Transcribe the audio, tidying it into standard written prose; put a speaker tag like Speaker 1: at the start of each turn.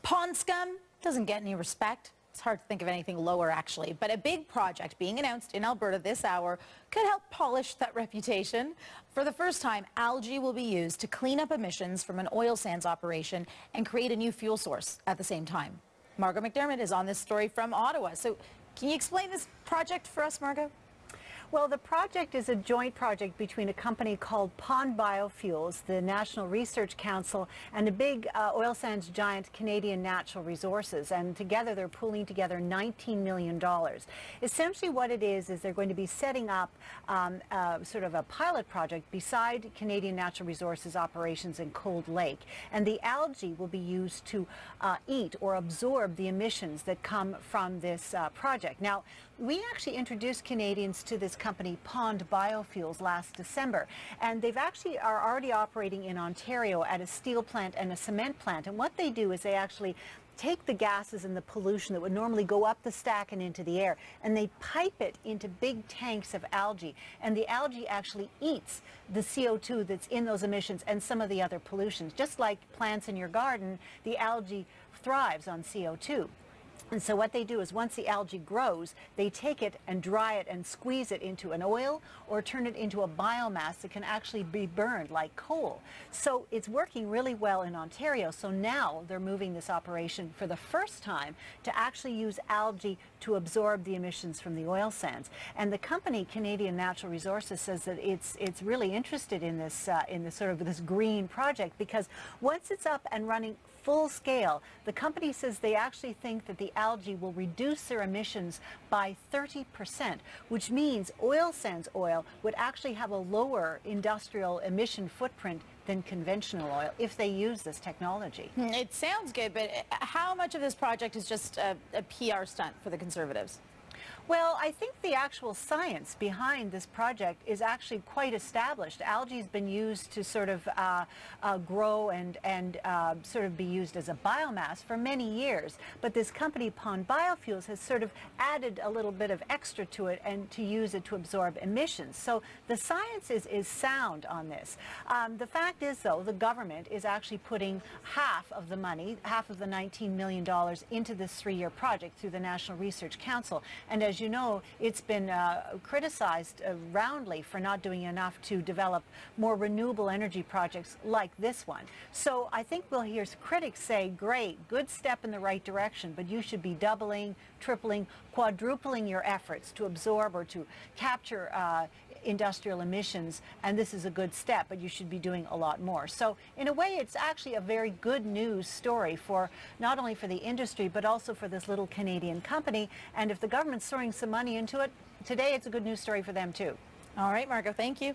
Speaker 1: Pond scum doesn't get any respect. It's hard to think of anything lower, actually. But a big project being announced in Alberta this hour could help polish that reputation. For the first time, algae will be used to clean up emissions from an oil sands operation and create a new fuel source at the same time. Margot McDermott is on this story from Ottawa. So can you explain this project for us, Margot?
Speaker 2: Well, the project is a joint project between a company called Pond Biofuels, the National Research Council, and a big oil sands giant, Canadian Natural Resources. And together they're pooling together $19 million. Essentially what it is they're going to be setting up sort of a pilot project beside Canadian Natural Resources operations in Cold Lake. And the algae will be used to eat or absorb the emissions that come from this project. Now, we actually introduced Canadians to this company, Pond Biofuels, last December, and they've actually are already operating in Ontario at a steel plant and a cement plant. And what they do is they actually take the gases and the pollution that would normally go up the stack and into the air, and they pipe it into big tanks of algae, and the algae actually eats the CO2 that's in those emissions and some of the other pollutions. Just like plants in your garden, the algae thrives on CO2. And so what they do is once the algae grows, they take it and dry it and squeeze it into an oil or turn it into a biomass that can actually be burned like coal. So it's working really well in Ontario. So now they're moving this operation for the first time to actually use algae to absorb the emissions from the oil sands. And the company, Canadian Natural Resources, says that it's really interested in this sort of this green project, because once it's up and running full scale, the company says they actually think that the algae will reduce their emissions by 30%, which means oil sands oil would actually have a lower industrial emission footprint than conventional oil if they use this technology.
Speaker 1: It sounds good, but how much of this project is just a PR stunt for the Conservatives?
Speaker 2: Well, I think the actual science behind this project is actually quite established. Algae has been used to sort of grow and sort of be used as a biomass for many years. But this company, Pond Biofuels, has sort of added a little bit of extra to it and to use it to absorb emissions. So the science is sound on this. The fact is, though, the government is actually putting half of the money, half of the $19 million into this 3-year project through the National Research Council. And as you know, it's been criticized roundly for not doing enough to develop more renewable energy projects like this one. So I think we'll hear critics say, great, good step in the right direction, but you should be doubling, tripling, quadrupling your efforts to absorb or to capture industrial emissions, and this is a good step, but you should be doing a lot more. So in a way, it's actually a very good news story for not only for the industry, but also for this little Canadian company. And if the government's throwing some money into it, today it's a good news story for them too.
Speaker 1: All right, Margot, thank you.